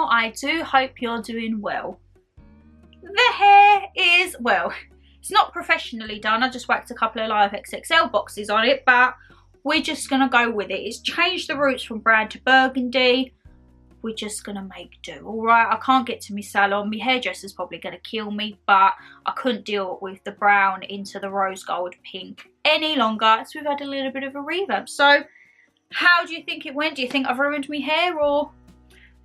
channel. I do hope you're doing well. The hair is, well, it's not professionally done. I just whacked a couple of live XXL boxes on it, but we're just gonna go with it. It's changed the roots from brown to burgundy. We're just gonna make do. All right, I can't get to my salon. My hairdresser's probably gonna kill me, but I couldn't deal with the brown into the rose gold pink any longer, so we've had a little bit of a revamp. So how do you think it went? Do you think I've ruined my hair, or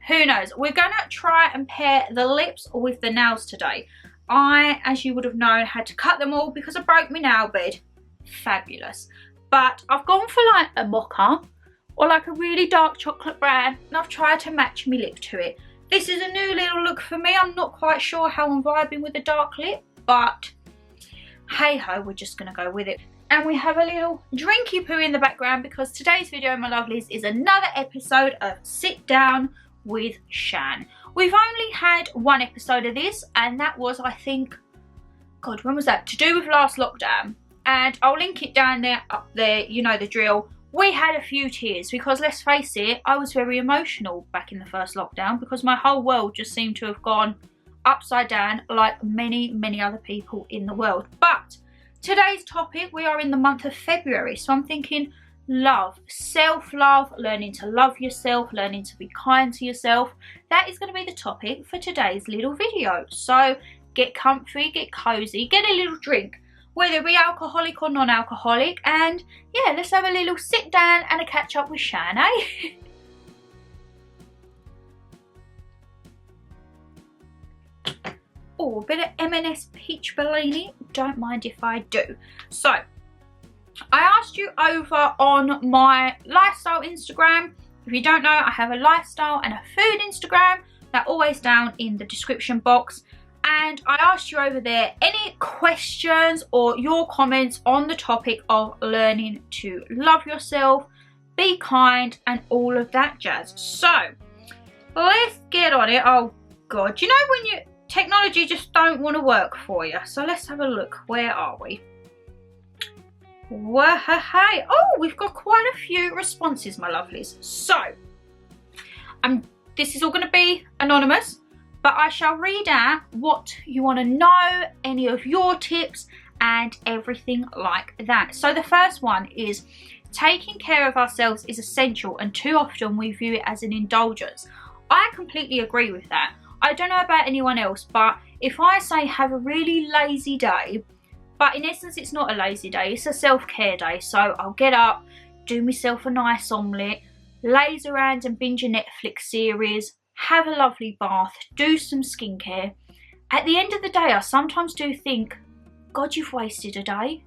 who knows? We're gonna try and pair the lips with the nails today. I, as you would have known, had to cut them all because I broke my nail bed. Fabulous. But I've gone for like a mocha or like a really dark chocolate brown, and I've tried to match my lip to it. This is a new little look for me. I'm not quite sure how I'm vibing with the dark lip, but hey ho, we're just gonna go with it. And we have a little drinky poo in the background because today's video, my lovelies, is another episode of Sit Down with Shan. We've only had one episode of this, and that was, I think, God, when was that? To do with last lockdown. And I'll link it down there, up there, you know the drill. We had a few tears because, let's face it, I was very emotional back in the first lockdown because my whole world just seemed to have gone upside down like many, many other people in the world. But today's topic, we are in the month of February, so I'm thinking love, self-love, learning to love yourself, learning to be kind to yourself. That is going to be the topic for today's little video. So get comfy, get cozy, get a little drink, whether it be alcoholic or non-alcoholic, and yeah, let's have a little sit down and a catch up with Shan, eh? Oh, a bit of M&S Peach Bellini, don't mind if I do. So, I asked you over on my lifestyle Instagram. If you don't know, I have a lifestyle and a food Instagram. They're always down in the description box. And I asked you over there any questions or your comments on the topic of learning to love yourself, be kind, and all of that jazz. So, let's get on it. Oh God, you know when technology just don't want to work for you. So let's have a look. Where are we? Hey. Oh, we've got quite a few responses, my lovelies. So, this is all going to be anonymous, but I shall read out what you want to know, any of your tips, and everything like that. So the first one is, taking care of ourselves is essential, and too often we view it as an indulgence. I completely agree with that. I don't know about anyone else, but if I say have a really lazy day, but in essence it's not a lazy day, it's a self-care day. So I'll get up, do myself a nice omelette, laze around and binge a Netflix series, have a lovely bath, do some skincare. At the end of the day, I sometimes do think, God, you've wasted a day.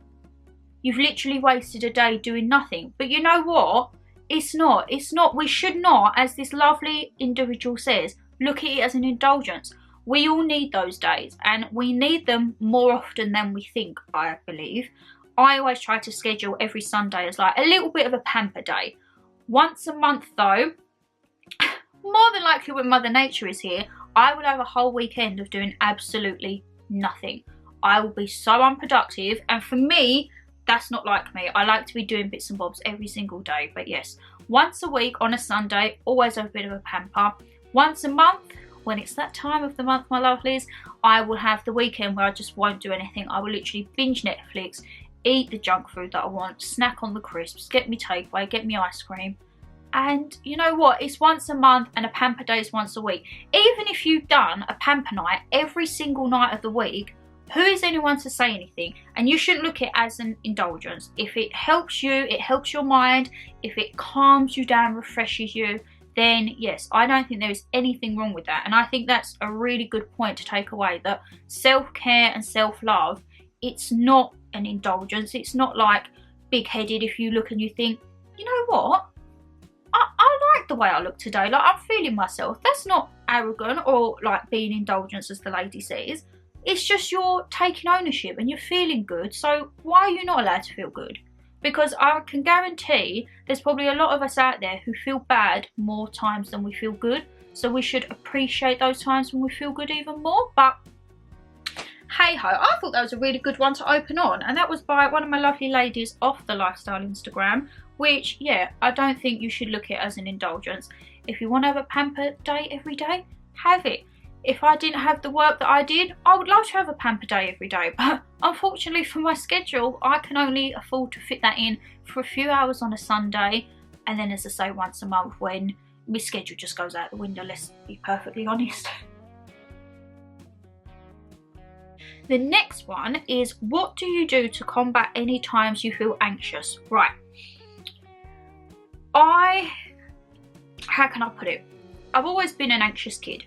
You've literally wasted a day doing nothing. But you know what? It's not. We should not, as this lovely individual says, look at it as an indulgence. We all need those days, and we need them more often than we think, I believe. I always try to schedule every Sunday as like a little bit of a pamper day. Once a month though, more than likely when Mother Nature is here, I will have a whole weekend of doing absolutely nothing. I will be so unproductive, and for me, that's not like me. I like to be doing bits and bobs every single day. But yes, once a week on a Sunday, always have a bit of a pamper. Once a month, when it's that time of the month, my lovelies, I will have the weekend where I just won't do anything. I will literally binge Netflix, eat the junk food that I want, snack on the crisps, get me takeaway, get me ice cream. And you know what? It's once a month, and a pamper day is once a week. Even if you've done a pamper night every single night of the week, who is anyone to say anything? And you shouldn't look at it as an indulgence. If it helps you, it helps your mind, if it calms you down, refreshes you, then yes, I don't think there is anything wrong with that. And I think that's a really good point to take away, that self-care and self-love, it's not an indulgence. It's not like big-headed if you look and you think, you know what? I like the way I look today. Like, I'm feeling myself. That's not arrogant or like being indulgence, as the lady says. It's just you're taking ownership and you're feeling good. So why are you not allowed to feel good? Because I can guarantee there's probably a lot of us out there who feel bad more times than we feel good. So we should appreciate those times when we feel good even more. But hey ho, I thought that was a really good one to open on. And that was by one of my lovely ladies off the lifestyle Instagram. Which, yeah, I don't think you should look at it as an indulgence. If you want to have a pamper day every day, have it. If I didn't have the work that I did, I would love to have a pamper day every day, but unfortunately for my schedule, I can only afford to fit that in for a few hours on a Sunday, and then, as I say, once a month when my schedule just goes out the window, let's be perfectly honest. The next one is, what do you do to combat any times you feel anxious? Right. How can I put it? I've always been an anxious kid.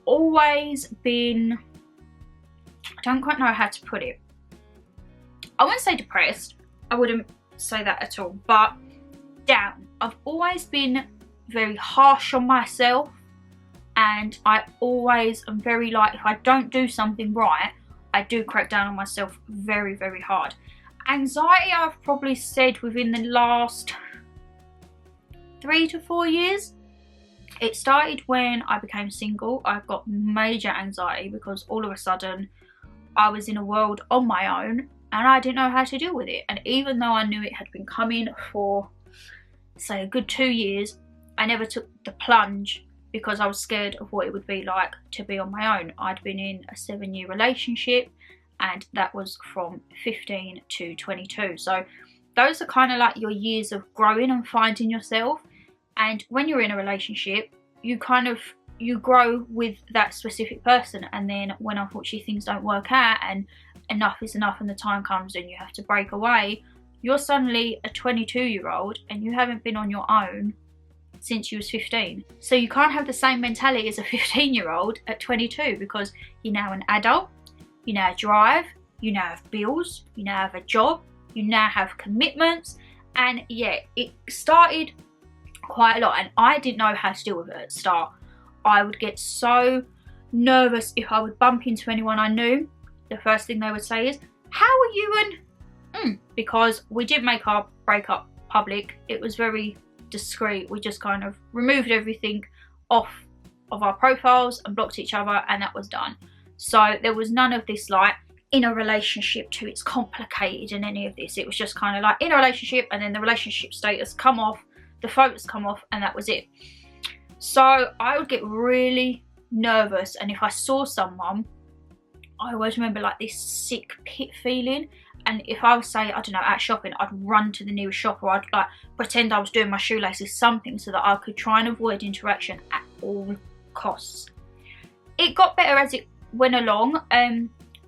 Always been, I don't quite know how to put it. I wouldn't say depressed. I wouldn't say that at all, but down. I've always been very harsh on myself, and I always am very like, if I don't do something right, I do crack down on myself very, very hard. Anxiety, I've probably said within the last 3 to 4 years. It started when I became single. I got major anxiety because all of a sudden I was in a world on my own and I didn't know how to deal with it. And even though I knew it had been coming for, say, a good 2 years, I never took the plunge because I was scared of what it would be like to be on my own. I'd been in a 7-year relationship, and that was from 15 to 22. So those are kind of like your years of growing and finding yourself. And when you're in a relationship, you grow with that specific person, and then when unfortunately things don't work out and enough is enough and the time comes and you have to break away, you're suddenly a 22-year-old and you haven't been on your own since you was 15. So you can't have the same mentality as a 15-year-old at 22, because you're now an adult, you now drive, you now have bills, you now have a job, you now have commitments. And yeah, it started quite a lot, and I didn't know how to deal with it at the start. I would get so nervous if I would bump into anyone I knew. The first thing they would say is, how are you? And because we didn't make our breakup public, it was very discreet. We just kind of removed everything off of our profiles and blocked each other, and that was done. So there was none of this like in a relationship too, it's complicated and any of this. It was just kind of like in a relationship, and then the relationship status come off, the photos come off, and that was it. So I would get really nervous, and if I saw someone, I always remember like this sick pit feeling. And if I was, say, I don't know, out shopping, I'd run to the nearest shop, or I'd like pretend I was doing my shoelaces, something, so that I could try and avoid interaction at all costs. It got better as it went along.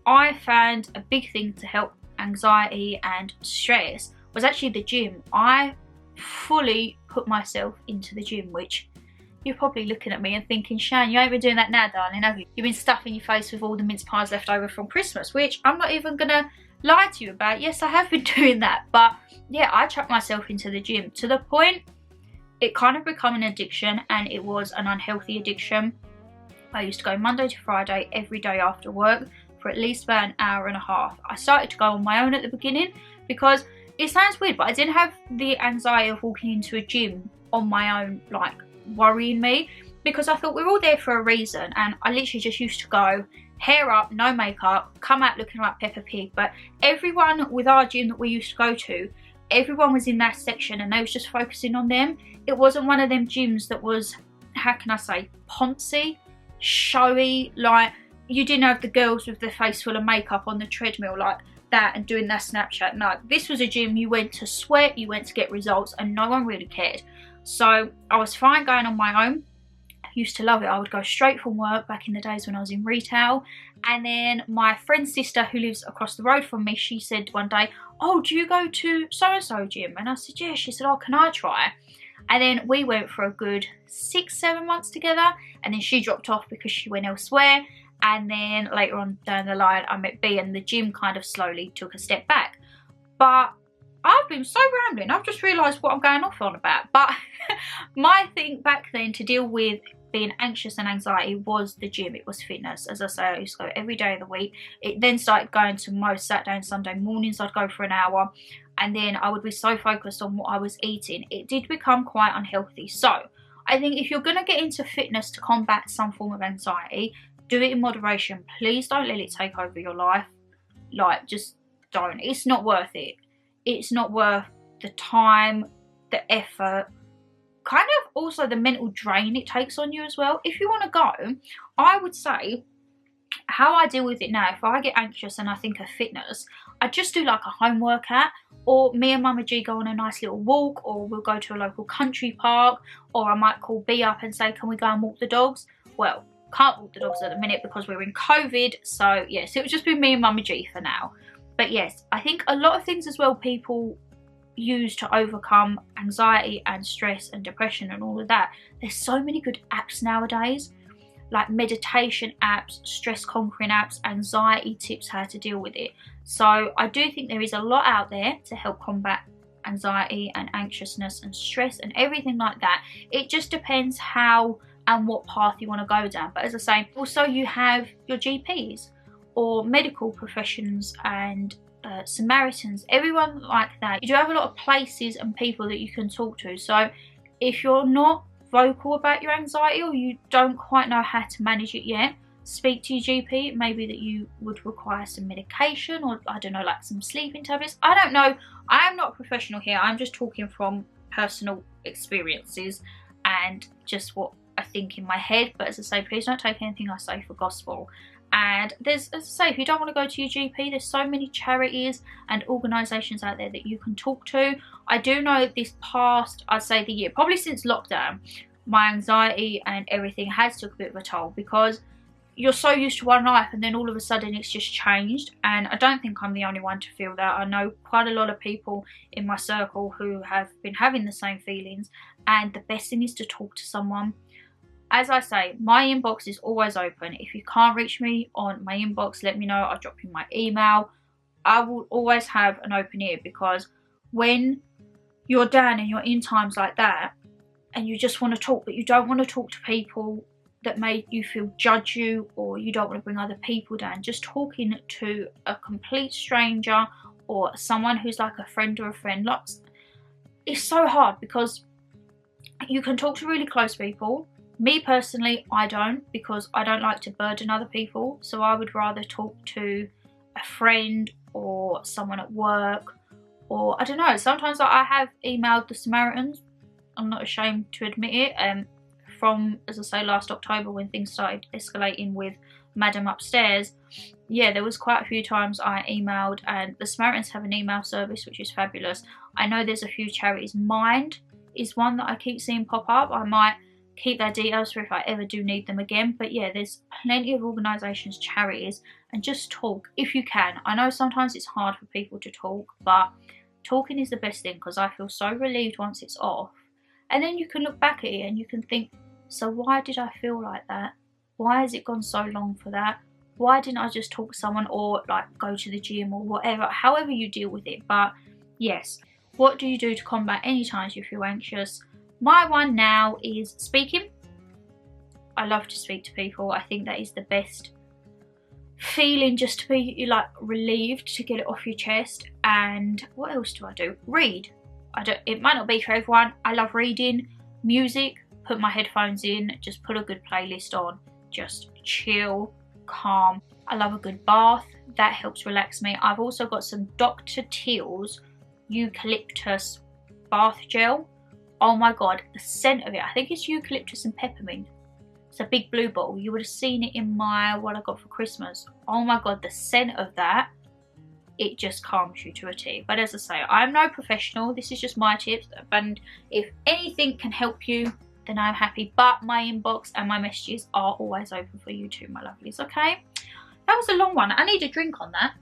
I found a big thing to help anxiety and stress was actually the gym. I fully put myself into the gym, which you're probably looking at me and thinking, Shan, you ain't been doing that now, darling, have you? You've been stuffing your face with all the mince pies left over from Christmas, which I'm not even gonna lie to you about. Yes, I have been doing that, but yeah, I chucked myself into the gym to the point it kind of became an addiction, and it was an unhealthy addiction. I used to go Monday to Friday every day after work for at least about an hour and a half. I started to go on my own at the beginning because it sounds weird, but I didn't have the anxiety of walking into a gym on my own, like worrying me, because I thought we're all there for a reason. And I literally just used to go hair up, no makeup, come out looking like Peppa Pig. But everyone with our gym that we used to go to, everyone was in that section and they was just focusing on them. It wasn't one of them gyms that was, how can I say, poncy, showy, like you didn't have the girls with their face full of makeup on the treadmill like that and doing their Snapchat. No, this was a gym you went to sweat, you went to get results, and no one really cared. So I was fine going on my own. I used to love it. I would go straight from work back in the days when I was in retail, and then my friend's sister who lives across the road from me, she said one day, oh, do you go to so-and-so gym? And I said, yeah. She said, oh, can I try? And then we went for a good 6-7 months together, and then she dropped off because she went elsewhere. And then later on down the line, I met B, and the gym kind of slowly took a step back. But I've been so rambling, I've just realised what I'm going off on about. But my thing back then to deal with being anxious and anxiety was the gym. It was fitness. As I say, I used to go every day of the week. It then started going to most Saturday and Sunday mornings. I'd go for an hour, and then I would be so focused on what I was eating. It did become quite unhealthy. So I think if you're going to get into fitness to combat some form of anxiety, do it in moderation. Please don't let it take over your life. Like, just don't. It's not worth it. It's not worth the time, the effort, kind of also the mental drain it takes on you as well. If you want to go, I would say how I deal with it now, if I get anxious and I think of fitness, I just do like a home workout, or me and Mama G go on a nice little walk, or we'll go to a local country park, or I might call B up and say, can we go and walk the dogs? Well, can't walk the dogs at the minute because we're in COVID, so yes, it would just be me and Mama G for now. But yes, I think a lot of things as well people use to overcome anxiety and stress and depression and all of that. There's so many good apps nowadays, like meditation apps, stress conquering apps, anxiety tips, how to deal with it. So I do think there is a lot out there to help combat anxiety and anxiousness and stress and everything like that. It just depends how and what path you want to go down. But as I say, also you have your GPs or medical professions and Samaritans, everyone like that. You do have a lot of places and people that you can talk to. So if you're not vocal about your anxiety, or you don't quite know how to manage it yet, speak to your GP. Maybe that you would require some medication, or I don't know, like some sleeping tablets. I don't know. I am not a professional here. I'm just talking from personal experiences and just what I think in my head. But as I say, please don't take anything I say for gospel. And there's, as I say, if you don't want to go to your GP, there's so many charities and organisations out there that you can talk to. I do know this past, I'd say the year, probably since lockdown, my anxiety and everything has took a bit of a toll, because you're so used to one life and then all of a sudden it's just changed. And I don't think I'm the only one to feel that. I know quite a lot of people in my circle who have been having the same feelings, and the best thing is to talk to someone. As I say, my inbox is always open. If you can't reach me on my inbox, let me know. I'll drop you my email. I will always have an open ear, because when you're down and you're in times like that and you just want to talk, but you don't want to talk to people that make you feel judge you, or you don't want to bring other people down, just talking to a complete stranger or someone who's like a friend or a friend, like, it's so hard, because you can talk to really close people. Me personally, I don't, because I don't like to burden other people. So I would rather talk to a friend or someone at work, or I don't know. Sometimes I have emailed the Samaritans. I'm not ashamed to admit it. From, as I say, last October, when things started escalating with Madam upstairs, yeah, there was quite a few times I emailed, and the Samaritans have an email service which is fabulous. I know there's a few charities. Mind is one that I keep seeing pop up. I might keep their details for if I ever do need them again. But yeah, there's plenty of organisations, charities, and just talk if you can. I know sometimes it's hard for people to talk, but talking is the best thing, because I feel so relieved once it's off. And then you can look back at it and you can think, so why did I feel like that? Why has it gone so long for that? Why didn't I just talk to someone, or like go to the gym, or whatever, however you deal with it. But yes, what do you do to combat any times you feel anxious? My one now is speaking. I love to speak to people. I think that is the best feeling, just to be like relieved, to get it off your chest. And what else do I do? Read. It might not be for everyone. I love reading. Music. Put my headphones in, just put a good playlist on, just chill, calm. I love a good bath. That helps relax me. I've also got some Dr. Teal's eucalyptus bath gel. Oh my god, the scent of it. I think it's eucalyptus and peppermint. It's a big blue bottle. You would have seen it in what I got for Christmas. Oh my god, the scent of that. It just calms you to a T. But as I say, I'm no professional. This is just my tips. And if anything can help you, then I'm happy. But my inbox and my messages are always open for you too, my lovelies, okay? That was a long one. I need a drink on that.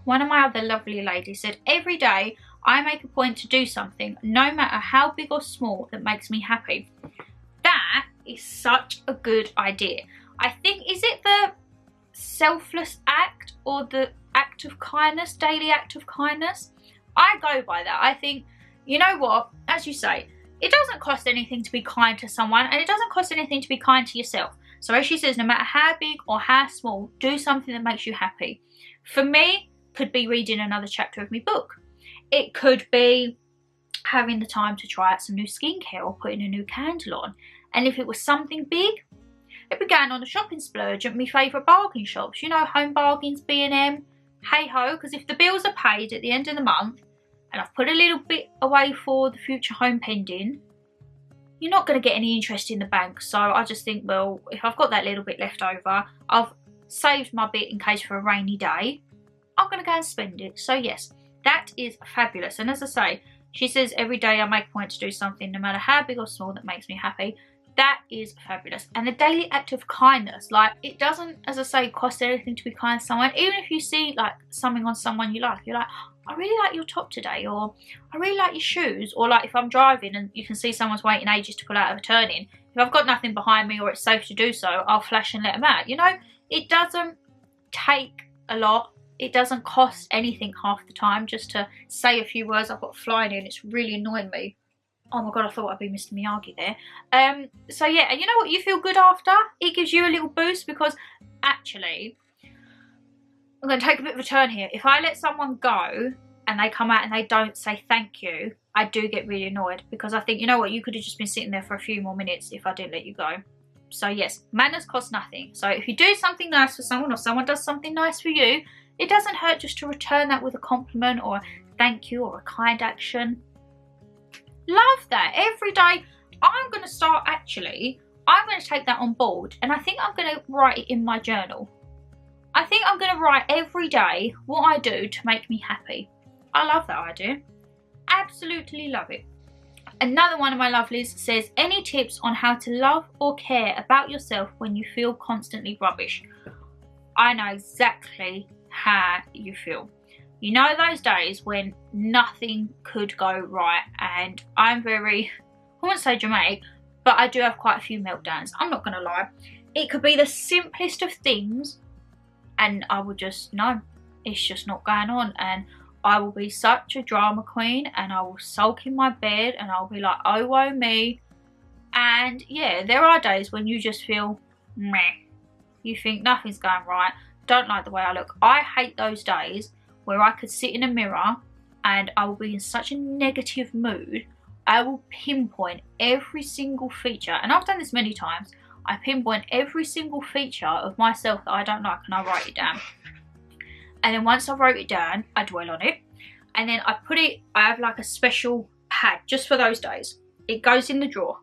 One of my other lovely ladies said, every day I make a point to do something, no matter how big or small, that makes me happy. That is such a good idea. I think, is it the selfless act, or the act of kindness, daily act of kindness? I go by that. I think, you know what, as you say, it doesn't cost anything to be kind to someone, and it doesn't cost anything to be kind to yourself. So as she says, no matter how big or how small, do something that makes you happy. For me, could be reading another chapter of my book. It could be having the time to try out some new skincare, or putting a new candle on. And if it was something big, it'd be going on a shopping splurge at my favourite bargain shops. You know, Home Bargains, B&M, hey ho, because if the bills are paid at the end of the month, and I've put a little bit away for the future home pending, you're not going to get any interest in the bank. So I just think, well, if I've got that little bit left over, I've saved my bit in case for a rainy day, I'm going to go and spend it. So yes, that is fabulous. And as I say, she says every day I make a point to do something, no matter how big or small, that makes me happy. That is fabulous. And the daily act of kindness, like, it doesn't, as I say, cost anything to be kind to someone. Even if you see like something on someone you like, you're like, I really like your top today, or I really like your shoes. Or like if I'm driving and you can see someone's waiting ages to pull out of a turn-in, if I've got nothing behind me or it's safe to do so, I'll flash and let them out. You know, it doesn't take a lot. It doesn't cost anything half the time just to say a few words. I've got flying in, it's really annoying me. Oh my god, I thought I'd be Mr. Miyagi there. So yeah, and you know what, you feel good after? It gives you a little boost, because actually, I'm going to take a bit of a turn here. If I let someone go and they come out and they don't say thank you, I do get really annoyed, because I think, you know what, you could have just been sitting there for a few more minutes if I didn't let you go. So yes, manners cost nothing. So if you do something nice for someone, or someone does something nice for you, it doesn't hurt just to return that with a compliment or a thank you or a kind action. Love that. Every day, I'm going to start, actually, I'm going to take that on board, and I think I'm going to write it in my journal. I think I'm going to write every day what I do to make me happy. I love that idea. Absolutely love it. Another one of my lovelies says, any tips on how to love or care about yourself when you feel constantly rubbish? I know exactly how you feel. You know those days when nothing could go right, and I'm very, I wouldn't say dramatic, but I do have quite a few meltdowns. I'm not going to lie. It could be the simplest of things, and I will just, no, it's just not going on, and I will be such a drama queen, and I will sulk in my bed, and I'll be like, oh woe me. And yeah, there are days when you just feel meh. You think nothing's going right, don't like the way I look. I hate those days where I could sit in a mirror and I will be in such a negative mood. I will pinpoint every single feature, and I've done this many times. I pinpoint every single feature of myself that I don't like, and I write it down. And then once I wrote it down, I dwell on it, and then I put it, I have like a special pad just for those days. It goes in the drawer,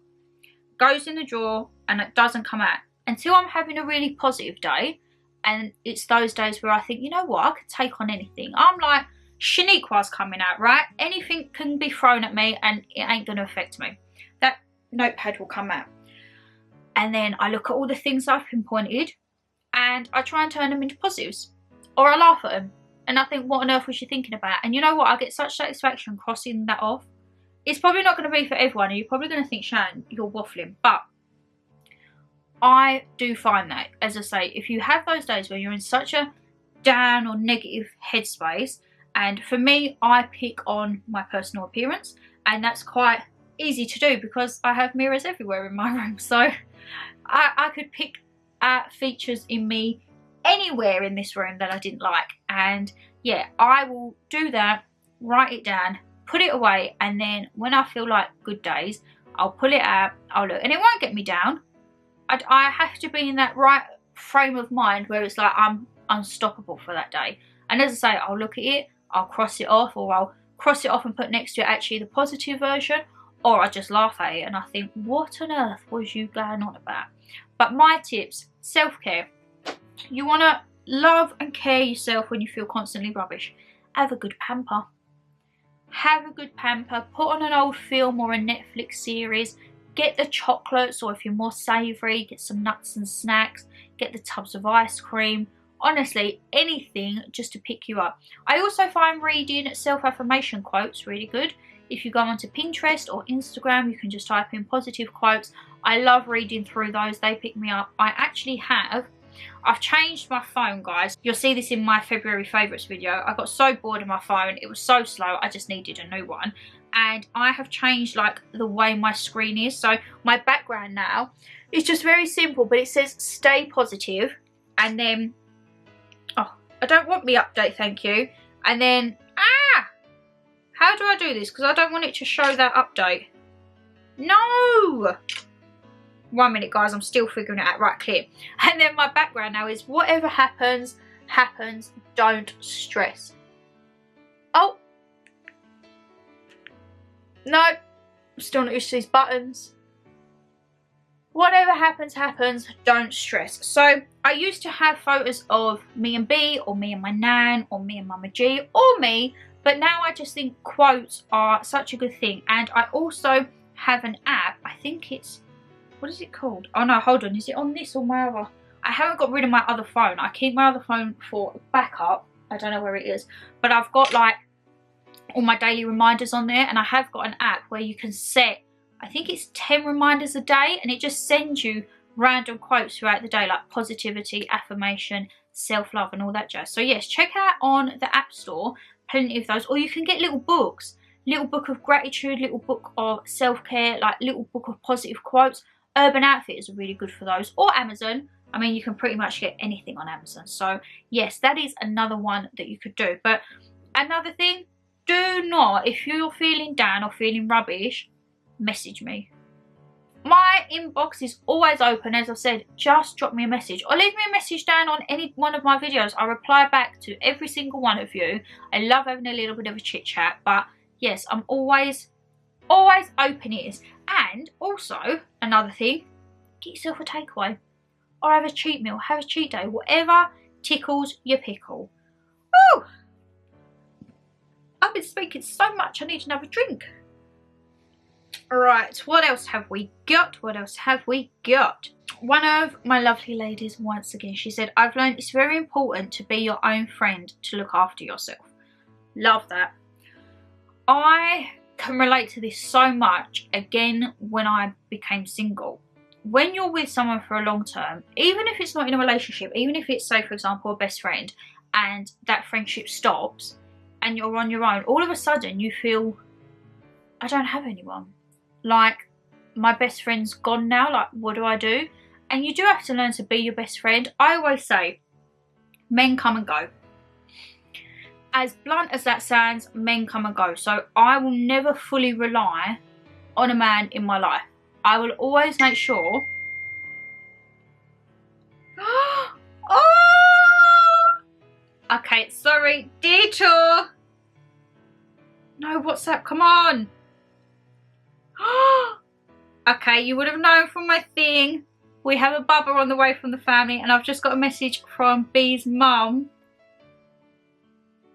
and it doesn't come out until I'm having a really positive day. And it's those days where I think, you know what, I could take on anything. I'm like, Shaniqua's coming out, right? Anything can be thrown at me and it ain't going to affect me. That notepad will come out. And then I look at all the things I've pinpointed and I try and turn them into positives. Or I laugh at them. And I think, what on earth was you thinking about? And you know what, I get such satisfaction crossing that off. It's probably not going to be for everyone, and you're probably going to think, Shan, you're waffling. But I do find that, as I say, if you have those days where you're in such a down or negative headspace, and for me, I pick on my personal appearance, and that's quite easy to do because I have mirrors everywhere in my room. So I could pick features in me anywhere in this room that I didn't like. And yeah, I will do that, write it down, put it away, and then when I feel like good days, I'll pull it out, I'll look, and it won't get me down. I have to be in that right frame of mind where it's like I'm unstoppable for that day. And as I say, I'll look at it, I'll cross it off, or I'll cross it off and put next to it actually the positive version, or I just laugh at it and I think, what on earth was you going on about? But my tips, self-care. You want to love and care yourself when you feel constantly rubbish. Have a good pamper. Have a good pamper. Put on an old film or a Netflix series. Get the chocolates, or if you're more savoury, get some nuts and snacks. Get the tubs of ice cream. Honestly, anything just to pick you up. I also find reading self-affirmation quotes really good. If you go onto Pinterest or Instagram, you can just type in positive quotes. I love reading through those. They pick me up. I've changed my phone, guys. You'll see this in my February favourites video. I got so bored of my phone. It was so slow. I just needed a new one. And I have changed like the way my screen is. So my background now is just very simple, but it says stay positive. And then, oh, I don't want me update, thank you. And then, how do I do this? Because I don't want it to show that update. No! 1 minute, guys, I'm still figuring it out. Right, clear. And then my background now is whatever happens, happens. Don't stress. Oh. No. I'm still not used to these buttons. whatever happens, happens. Don't stress. So I used to have photos of me and B, or me and my nan, or me and Mama G, or me. But now I just think quotes are such a good thing. And I also have an app. I think it's, what is it called? Oh no, hold on. Is it on this or my other? I haven't got rid of my other phone. I keep my other phone for backup. I don't know where it is. But I've got like all my daily reminders on there. And I have got an app where you can set, I think it's 10 reminders a day. And it just sends you random quotes throughout the day, like positivity, affirmation, self-love and all that jazz. So yes, check out on the App Store. Plenty of those. Or you can get little books. Little book of gratitude, little book of self-care, like little book of positive quotes. Urban Outfitters are really good for those. Or Amazon. I mean, you can pretty much get anything on Amazon. So yes, that is another one that you could do. But another thing, do not, if you're feeling down or feeling rubbish, message me. My inbox is always open. As I've said, just drop me a message or leave me a message down on any one of my videos. I reply back to every single one of you. I love having a little bit of a chit chat, but yes, I'm always open ears. And also another thing, get yourself a takeaway or have a cheat meal, have a cheat day, whatever tickles your pickle. Oh, I've been speaking so much, I need another drink. Alright, what else have we got? What else have we got? One of my lovely ladies, once again, she said, I've learned it's very important to be your own friend, to look after yourself. Love that. I can relate to this so much, again, when I became single. When you're with someone for a long term, even if it's not in a relationship, even if it's, say, for example, a best friend, and that friendship stops, and you're on your own, all of a sudden you feel, I don't have anyone. Like, my best friend's gone now, like, what do I do? And you do have to learn to be your best friend. I always say, men come and go. As blunt as that sounds, men come and go. So I will never fully rely on a man in my life. I will always make sure. Oh! Okay, sorry, detour. No, what's up? Come on. Okay, you would have known from my thing. We have a bubba on the way from the family, and I've just got a message from B's mum.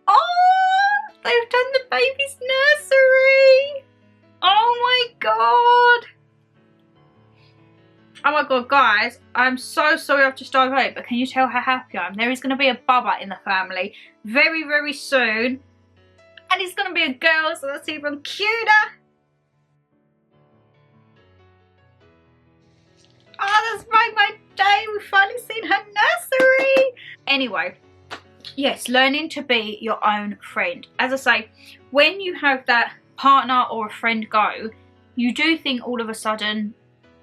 Oh, they've done the baby's nursery. Oh my god. Oh my god, guys, I'm so sorry I've just dived out, but can you tell how happy I am? There is going to be a bubba in the family very, very soon. And it's going to be a girl, so that's even cuter. Oh, that's made my day. We've finally seen her nursery. Anyway, yes, learning to be your own friend. As I say, when you have that partner or a friend go, you do think all of a sudden,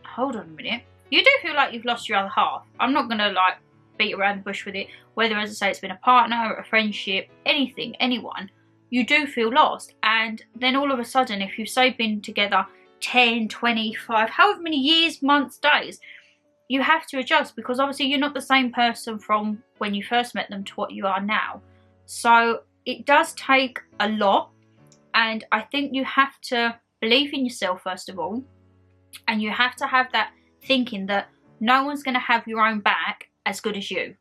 hold on a minute, you do feel like you've lost your other half. I'm not going to like beat around the bush with it. Whether, as I say, it's been a partner, a friendship, anything, anyone, you do feel lost. And then all of a sudden, if you've say been together 10, 25, however many years, months, days, you have to adjust, because obviously you're not the same person from when you first met them to what you are now. So it does take a lot, and I think you have to believe in yourself first of all, and you have to have that thinking that no one's going to have your own back as good as you.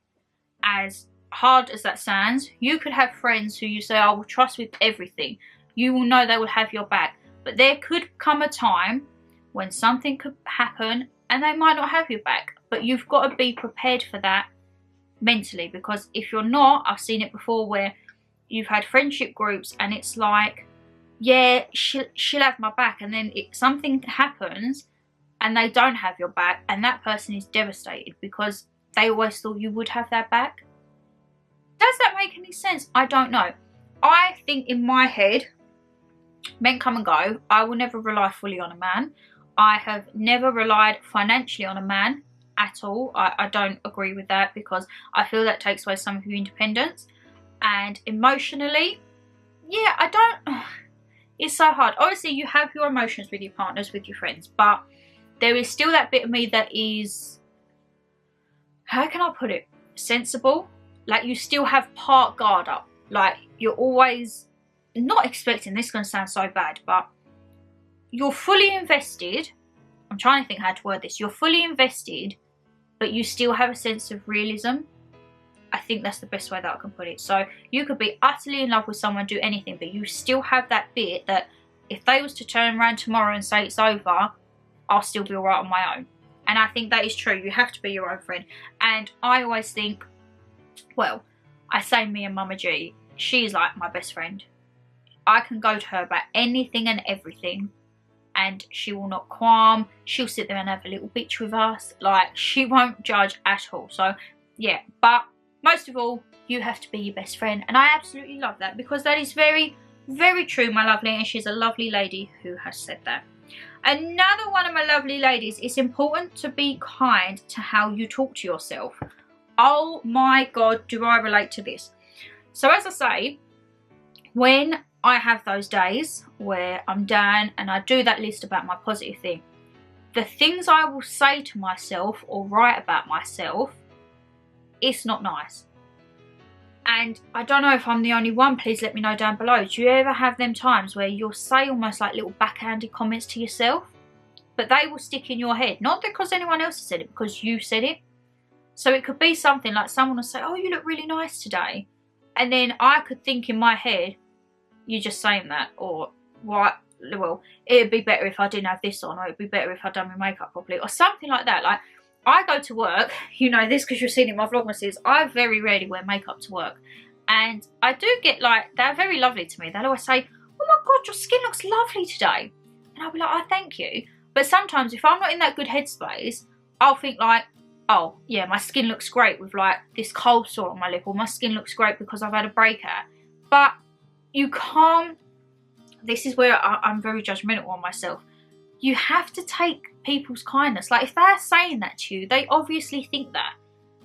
As hard as that sounds, you could have friends who you say, I will trust with everything. You will know they will have your back. But there could come a time when something could happen and they might not have your back. But you've got to be prepared for that mentally, because if you're not, I've seen it before where you've had friendship groups and it's like, yeah, she'll have my back, and then something happens and they don't have your back, and that person is devastated because they always thought you would have their back. Does that make any sense? I don't know. I think in my head, men come and go. I will never rely fully on a man. I have never relied financially on a man at all. I don't agree with that, because I feel that takes away some of your independence. And emotionally, yeah, I don't. It's so hard. Obviously, you have your emotions with your partners, with your friends, but there is still that bit of me that is, how can I put it, sensible. Like, you still have part guard up. Like, you're always not expecting, this is going to sound so bad, but you're fully invested I'm trying to think how to word this. You're fully invested, but you still have a sense of realism. I think that's the best way that I can put it. So you could be utterly in love with someone, do anything, but you still have that bit that if they was to turn around tomorrow and say it's over, I'll still be alright on my own. And I think that is true. You have to be your own friend. And I always think, well, I say me and Mama G, she's like my best friend. I can go to her about anything and everything, and she will not qualm. She'll sit there and have a little bitch with us. Like, she won't judge at all. So, yeah. But most of all, you have to be your best friend. And I absolutely love that, because that is very, very true, my lovely. And she's a lovely lady who has said that. Another one of my lovely ladies, it's important to be kind to how you talk to yourself. Oh my God, do I relate to this? So as I say, when I have those days where I'm down and I do that list about my positive thing, the things I will say to myself or write about myself, it's not nice. And I don't know if I'm the only one, please let me know down below. Do you ever have them times where you'll say almost like little backhanded comments to yourself, but they will stick in your head? Not because anyone else has said it, because you said it. So it could be something like someone will say, oh, you look really nice today. And then I could think in my head, you're just saying that. Or, what? Well, it'd be better if I didn't have this on. Or it'd be better if I'd done my makeup properly. Or something like that. Like, I go to work, you know this because you've seen it in my vlogmases, I very rarely wear makeup to work. And I do get like, they're very lovely to me. They'll always say, oh my God, your skin looks lovely today. And I'll be like, oh, thank you. But sometimes if I'm not in that good headspace, I'll think like, oh yeah, my skin looks great with like this cold sore on my lip, or my skin looks great because I've had a breakout. But you can't, this is where I'm very judgmental on myself. You have to take people's kindness. Like, if they're saying that to you, they obviously think that.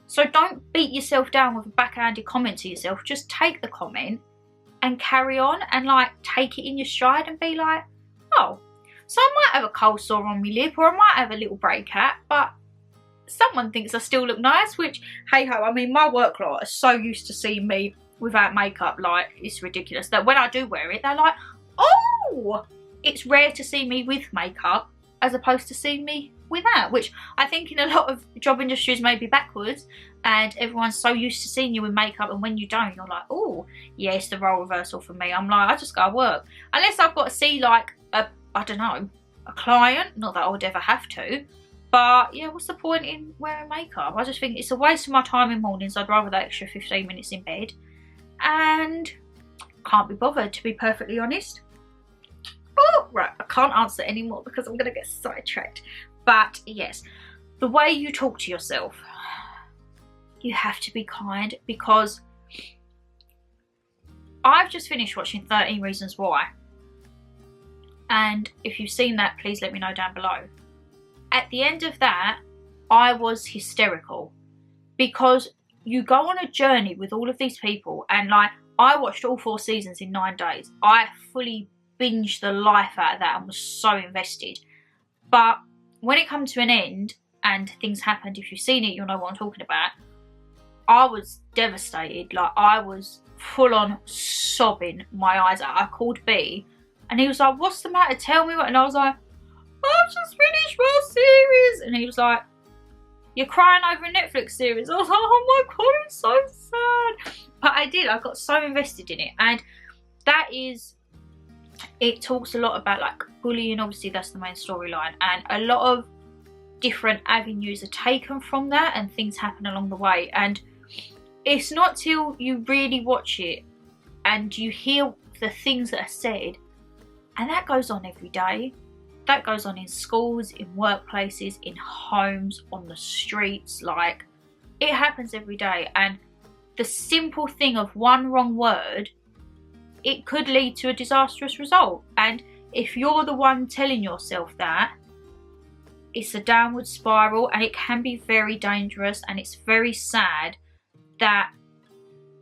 So don't beat yourself down with a backhanded comment to yourself. Just take the comment and carry on, and like take it in your stride and be like, oh, so I might have a cold sore on my lip, or I might have a little breakout, but someone thinks I still look nice, which, hey ho, I mean, my work lot are so used to seeing me without makeup, like, it's ridiculous, that when I do wear it, they're like, oh, it's rare to see me with makeup as opposed to seeing me without, which I think in a lot of job industries may be backwards, and everyone's so used to seeing you with makeup, and when you don't, you're like, oh, yeah, it's the role reversal for me. I'm like, I just gotta work. Unless I've got to see, like, I don't know, a client, not that I would ever have to, but yeah, what's the point in wearing makeup? I just think it's a waste of my time in mornings. I'd rather that extra 15 minutes in bed, and can't be bothered, to be perfectly honest. Oh, right, I can't answer anymore because I'm going to get sidetracked. But yes, the way you talk to yourself, you have to be kind, because I've just finished watching 13 Reasons Why. And if you've seen that, please let me know down below. At the end of that, I was hysterical, because you go on a journey with all of these people, and like, I watched all 4 seasons in 9 days. I fully binged the life out of that and was so invested. But when it comes to an end and things happened, if you've seen it, you'll know what I'm talking about. I was devastated. Like, I was full on sobbing my eyes out. I called B and he was like, what's the matter? Tell me what. And I was like, I've just finished my series. And he was like, you're crying over a Netflix series. I was like, oh my God, it's so sad. But I did. I got so invested in it. And that is, it talks a lot about like bullying. Obviously that's the main storyline, and a lot of different avenues are taken from that, and things happen along the way. And it's not till you really watch it and you hear the things that are said, and that goes on every day. That goes on in schools, in workplaces, in homes, on the streets. Like, it happens every day. And the simple thing of one wrong word, it could lead to a disastrous result. And if you're the one telling yourself that, it's a downward spiral, and it can be very dangerous. And it's very sad that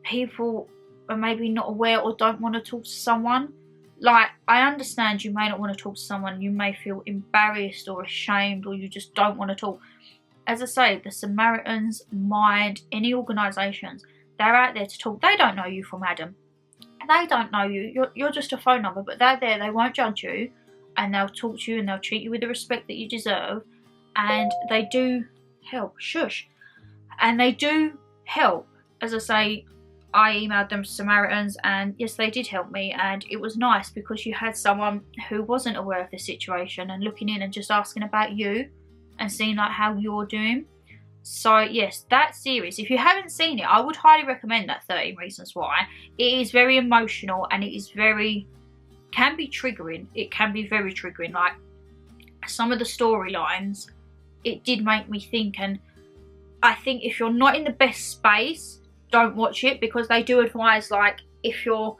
people are maybe not aware or don't want to talk to someone. Like, I understand you may not want to talk to someone, you may feel embarrassed or ashamed, or you just don't want to talk. As I say, the Samaritans, Mind, any organisations, they're out there to talk. They don't know you from Adam. They don't know you. You're just a phone number, but they're there. They won't judge you. and they'll talk to you and they'll treat you with the respect that you deserve, and they do help. Shush. And they do help. As I say, I emailed them Samaritans, and yes, they did help me, and it was nice because you had someone who wasn't aware of the situation and looking in and just asking about you and seeing like how you're doing. So yes, that series, if you haven't seen it, I would highly recommend that 13 Reasons Why. It is very emotional, and it is can be triggering. It can be very triggering. Like some of the storylines, it did make me think, and I think if you're not in the best space, don't watch it, because they do advise, like, if you're,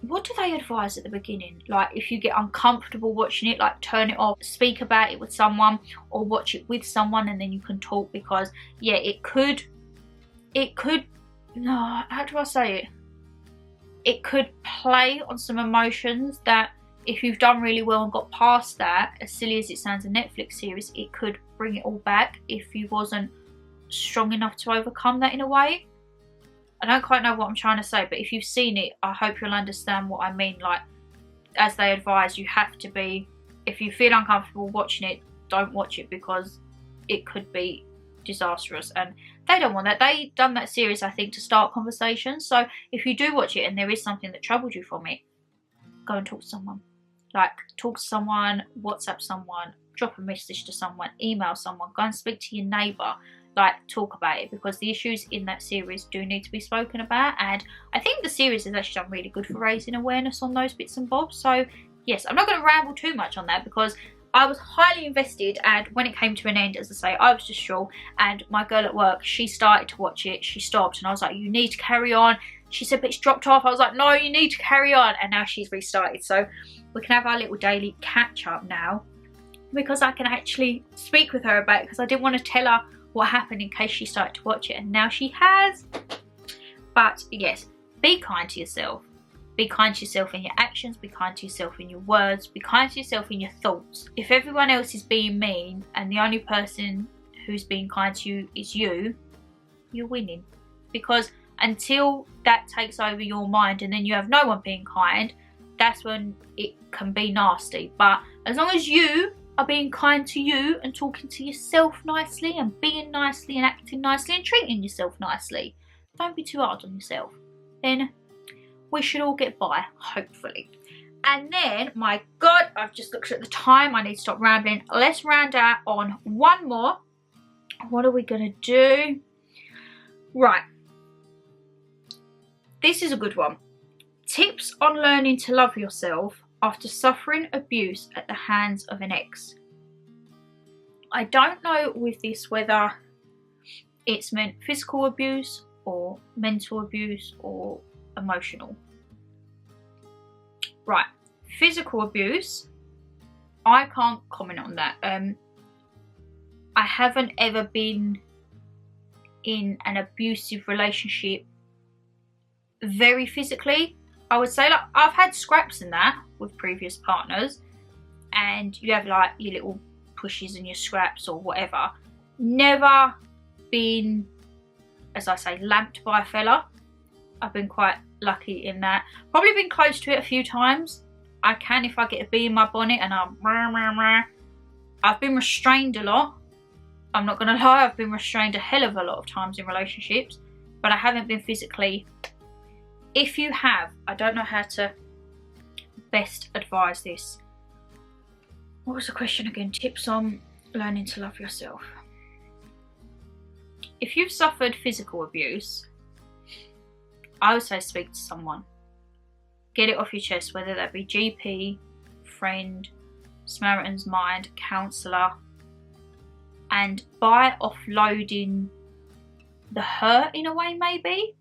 what do they advise at the beginning? Like, if you get uncomfortable watching it, like, turn it off, speak about it with someone, or watch it with someone, and then you can talk, because, yeah, it could, no, how do I say it? It could play on some emotions that, if you've done really well and got past that, as silly as it sounds, a Netflix series, it could bring it all back if you wasn't strong enough to overcome that in a way. I don't quite know what I'm trying to say, but if you've seen it, I hope you'll understand what I mean. Like, as they advise, you have to be, if you feel uncomfortable watching it, don't watch it, because it could be disastrous, and they don't want that. They done that series, I think, to start conversations. So if you do watch it and there is something that troubled you from it, go and talk to someone. Like, talk to someone, WhatsApp someone, drop a message to someone, email someone, go and speak to your neighbour. Like, talk about it, because the issues in that series do need to be spoken about, and I think the series has actually done really good for raising awareness on those bits and bobs. So yes, I'm not going to ramble too much on that, because I was highly invested, and when it came to an end, as I say, I was distraught, and my girl at work, she started to watch it, she stopped, and I was like, you need to carry on. She said, but it's dropped off. I was like, no, you need to carry on, and now she's restarted. So we can have our little daily catch up now, because I can actually speak with her about it, because I didn't want to tell her what happened in case she started to watch it, and now she has. But yes, be kind to yourself. Be kind to yourself in your actions, be kind to yourself in your words, be kind to yourself in your thoughts. If everyone else is being mean and the only person who's being kind to you is you, you're winning. Because until that takes over your mind and then you have no one being kind, that's when it can be nasty. But as long as you are being kind to you and talking to yourself nicely and being nicely and acting nicely and treating yourself nicely, don't be too hard on yourself, then we should all get by, hopefully. And then, my God, I've just looked at the time. I need to stop rambling. Let's round out on one more. What are we going to do? Right. This is a good one. Tips on learning to love yourself after suffering abuse at the hands of an ex. I don't know with this whether it's meant physical abuse or mental abuse or emotional. Right, physical abuse, I can't comment on that. I haven't ever been in an abusive relationship very physically. I would say, like, I've had scraps in that with previous partners, and you have like your little pushes and your scraps or whatever. Never been, as I say, lamped by a fella. I've been quite lucky in that. Probably been close to it a few times. I can if I get a bee in my bonnet and I'm rah, rah, rah. I've been restrained a lot. I'm not gonna lie, I've been restrained a hell of a lot of times in relationships, but I haven't been physically. If you have, I don't know how to best advise this. What was the question again? Tips on learning to love yourself. If you've suffered physical abuse, I would say speak to someone. Get it off your chest, whether that be GP, friend, Samaritan's Mind, counsellor. And by offloading the hurt in a way, maybe,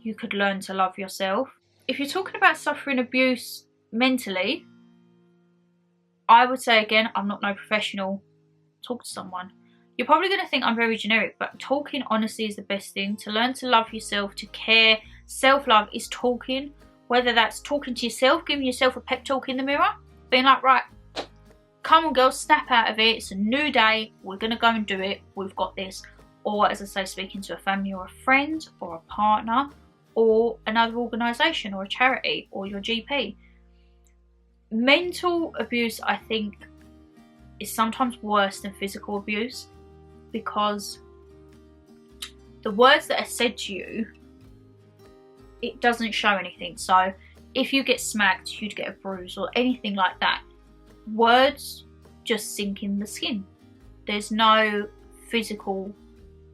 you could learn to love yourself. If you're talking about suffering abuse mentally, I would say, again, I'm not no professional, talk to someone. You're probably going to think I'm very generic, but talking honestly is the best thing. To learn to love yourself, to care. Self-love is talking, whether that's talking to yourself, giving yourself a pep talk in the mirror, being like, right, come on girl, snap out of it, it's a new day, we're going to go and do it, we've got this. Or, as I say, speaking to a family or a friend or a partner or another organisation or a charity or your GP. mental abuse, I think, is sometimes worse than physical abuse, because the words that are said to you, it doesn't show anything. So if you get smacked, you'd get a bruise or anything like that. Words just sink in the skin. There's no physical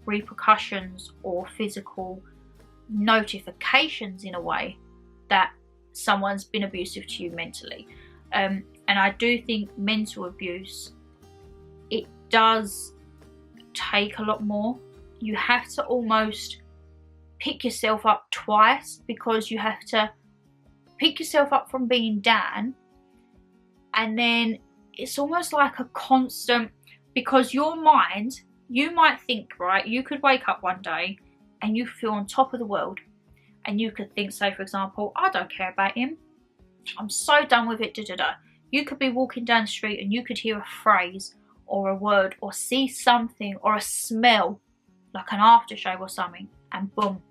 repercussions or physical notifications in a way that someone's been abusive to you mentally. And I do think mental abuse, it does take a lot more. You have to almost pick yourself up twice, because you have to pick yourself up from being down, and then it's almost like a constant, because your mind, you might think, right, you could wake up one day and you feel on top of the world, and you could think, say for example, I don't care about him, I'm so done with it, da da da. You could be walking down the street and you could hear a phrase or a word or see something or a smell, like an aftershave or something, and boom,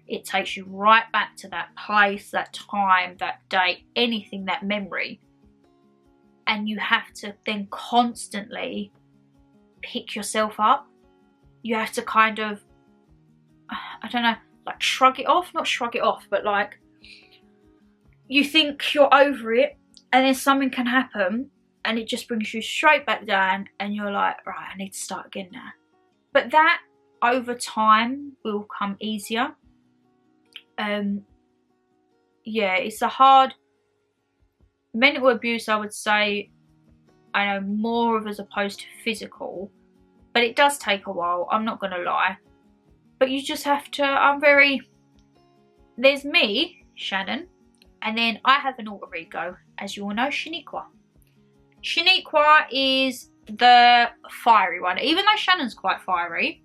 it takes you right back to that place, that time, that day, anything, that memory. And you have to then constantly pick yourself up. You have to kind of, I don't know, like shrug it off, not shrug it off, but like you think you're over it, and then something can happen and it just brings you straight back down, and you're like, right, I need to start again now. But that over time will come easier. Yeah, it's a hard, mental abuse, I would say, I know more of as opposed to physical, but it does take a while, I'm not gonna lie. But you just have to, there's me, Shannon, and then I have an alter ego, as you all know, Shaniqua. Shaniqua is the fiery one. Even though Shannon's quite fiery,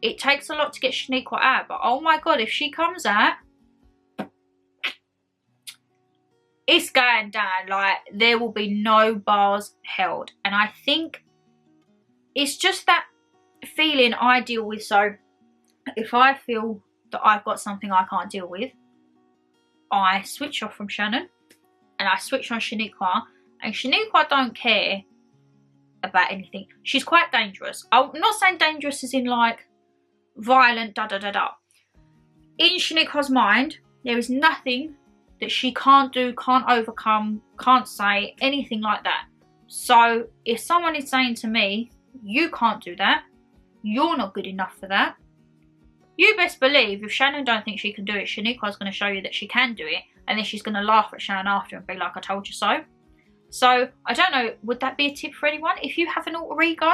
it takes a lot to get Shaniqua out, but oh my god, if she comes out, it's going down. Like, there will be no bars held. And I think it's just that feeling I deal with. So if I feel that I've got something I can't deal with, I switch off from Shannon and I switch on Shaniqua. And Shaniqua don't care about anything. She's quite dangerous. I'm not saying dangerous as in like violent, da da da da. In Shaniqua's mind, there is nothing that she can't do, can't overcome, can't say, anything like that. So if someone is saying to me, you can't do that, you're not good enough for that, you best believe if Shannon don't think she can do it, Shaniqua's going to show you that she can do it, and then she's going to laugh at Shannon after and be like, I told you so. So I don't know, would that be a tip for anyone? If you have an alter ego,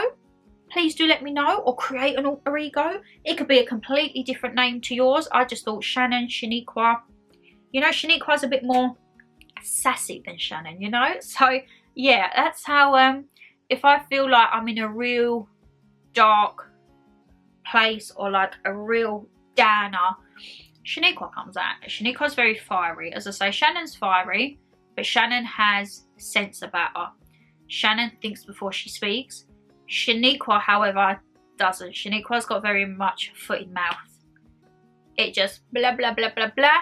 please do let me know, or create an alter ego. It could be a completely different name to yours. I just thought Shannon, Shaniqua. You know, Shaniqua's a bit more sassy than Shannon, you know? So yeah, that's how, if I feel like I'm in a real dark place or like a real downer, Shaniqua comes out. Shaniqua's very fiery. As I say, Shannon's fiery, but Shannon has sense about her. Shannon thinks before she speaks. Shaniqua, however, doesn't. Shaniqua's got very much foot in mouth. It just blah, blah, blah, blah, blah.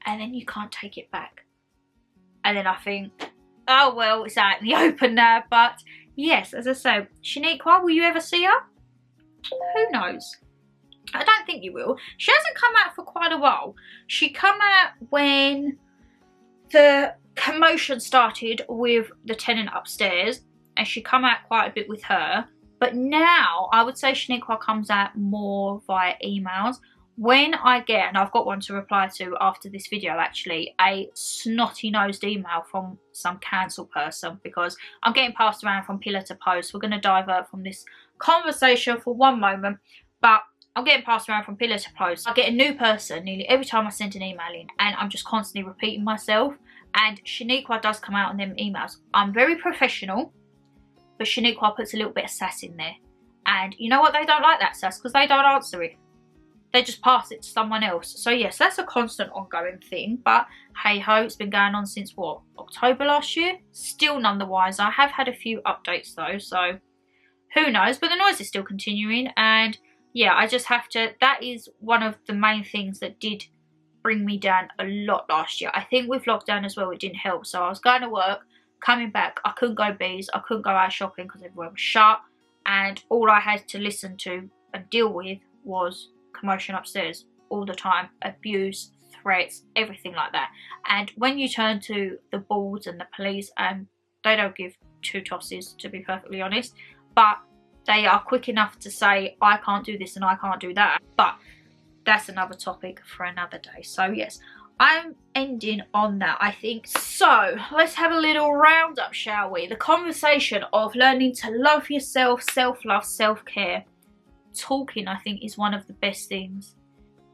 And then you can't take it back. And then I think, oh well, it's out in the open now. But yes, as I say, Shaniqua, will you ever see her? Who knows? I don't think you will. She hasn't come out for quite a while. She come out when the commotion started with the tenant upstairs, and she come out quite a bit with her. But now I would say Shaniqua comes out more via emails. When I get, and I've got one to reply to after this video actually, a snotty-nosed email from some council person, because I'm getting passed around from pillar to post. We're going to divert from this conversation for one moment, but I'm getting passed around from pillar to post. I get a new person nearly every time I send an email in, and I'm just constantly repeating myself. And Shaniqua does come out on them emails. I'm very professional, but Shaniqua puts a little bit of sass in there. And you know what? They don't like that sass because they don't answer it. They just pass it to someone else. So yes, that's a constant ongoing thing. But hey ho, it's been going on since what? October last year? Still none the wiser. I have had a few updates though, so who knows? But the noise is still continuing, and yeah, I just have to, that is one of the main things that did bring me down a lot last year. I think with lockdown as well, it didn't help. So I was going to work, coming back, I couldn't go bees, I couldn't go out shopping because everywhere was shut, and all I had to listen to and deal with was commotion upstairs all the time, abuse, threats, everything like that. And when you turn to the boards and the police, they don't give two tosses, to be perfectly honest, but they are quick enough to say, I can't do this and I can't do that. But that's another topic for another day. So yes, I'm ending on that, I think. So let's have a little roundup, shall we? The conversation of learning to love yourself, self-love, self-care. Talking, I think, is one of the best things.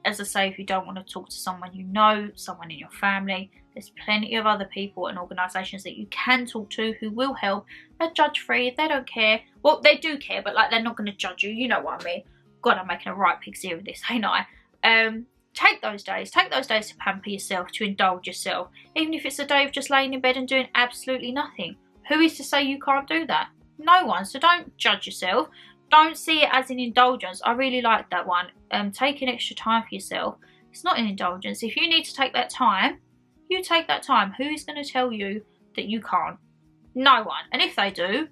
As I say, if you don't want to talk to someone you know, someone in your family, there's plenty of other people and organisations that you can talk to who will help. They're judge-free, they don't care. Well, they do care, but like, they're not going to judge you, you know what I mean. God, I'm making a right pixie of this, ain't I? Take those days to pamper yourself, to indulge yourself. Even if it's a day of just laying in bed and doing absolutely nothing. Who is to say you can't do that? No one, so don't judge yourself. Don't see it as an indulgence. I really like that one. Taking extra time for yourself. It's not an indulgence. If you need to take that time, you take that time. Who is going to tell you that you can't? No one. And if they do,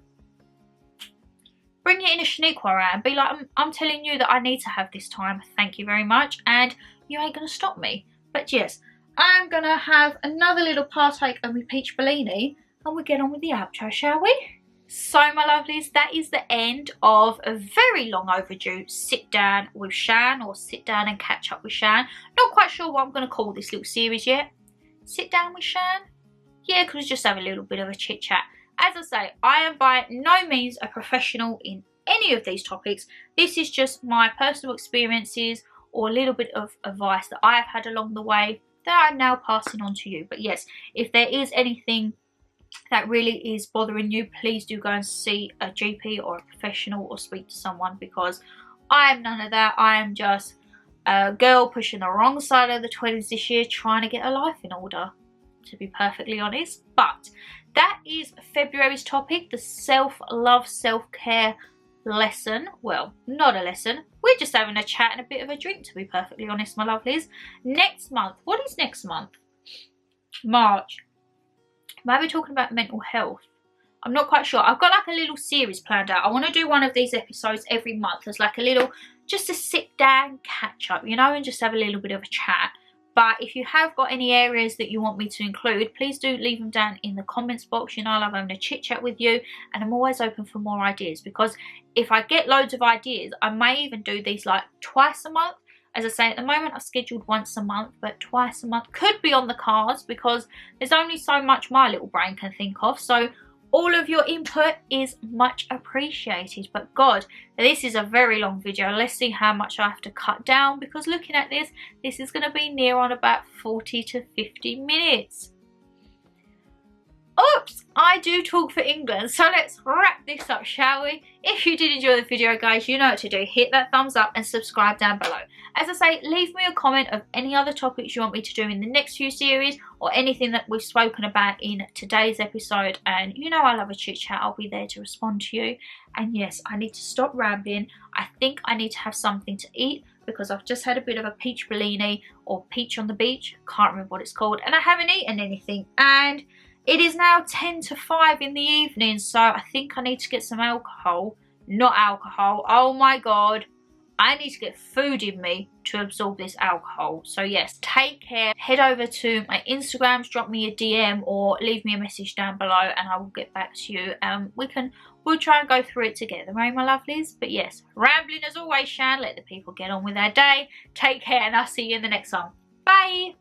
bring it in a shaniqua and be like, I'm telling you that I need to have this time. Thank you very much. And you ain't going to stop me. But yes, I'm going to have another little partake of my peach Bellini and we'll get on with the outro, shall we? So my lovelies, that is the end of a very long overdue sit down with Shan, or sit down and catch up with Shan. Not quite sure what I'm going to call this little series yet. Sit down with Shan? Yeah, because we just have a little bit of a chit chat. As I say, I am by no means a professional in any of these topics. This is just my personal experiences or a little bit of advice that I have had along the way that I'm now passing on to you. But yes, if there is anything that really is bothering you, please do go and see a GP or a professional or speak to someone, because I am none of that. I am just a girl pushing the wrong side of the 20s this year, trying to get a life in order, to be perfectly honest. But that is February's topic, the self-love, self-care lesson. Well, not a lesson. We're just having a chat and a bit of a drink, to be perfectly honest, my lovelies. Next month, what is next month? March. Maybe talking about mental health. I'm not quite sure. I've got like a little series planned out. I want to do one of these episodes every month as like a little, just to sit down, catch up, you know, and just have a little bit of a chat. But if you have got any areas that you want me to include, please do leave them down in the comments box. You know, I love having a chit chat with you, and I'm always open for more ideas, because if I get loads of ideas, I may even do these like twice a month. As I say, at the moment I've scheduled once a month, but twice a month could be on the cards, because there's only so much my little brain can think of. So all of your input is much appreciated. But God, this is a very long video. Let's see how much I have to cut down, because looking at this is going to be near on about 40 to 50 minutes. Oops, I do talk for England, so let's wrap this up, shall we? If you did enjoy the video, guys, you know what to do. Hit that thumbs up and subscribe down below. As I say, leave me a comment of any other topics you want me to do in the next few series, or anything that we've spoken about in today's episode. And you know I love a chit chat. I'll be there to respond to you. And yes, I need to stop rambling. I think I need to have something to eat, because I've just had a bit of a peach Bellini, or peach on the beach. Can't remember what it's called. And I haven't eaten anything. And it is now 10 to 5 in the evening, so I think I need to get some alcohol. Not alcohol. Oh my God. I need to get food in me to absorb this alcohol. So yes, take care. Head over to my Instagrams, drop me a DM, or leave me a message down below and I will get back to you. We'll try and go through it together, right, my lovelies? But yes, rambling as always, Shan. Let the people get on with their day. Take care, and I'll see you in the next one. Bye.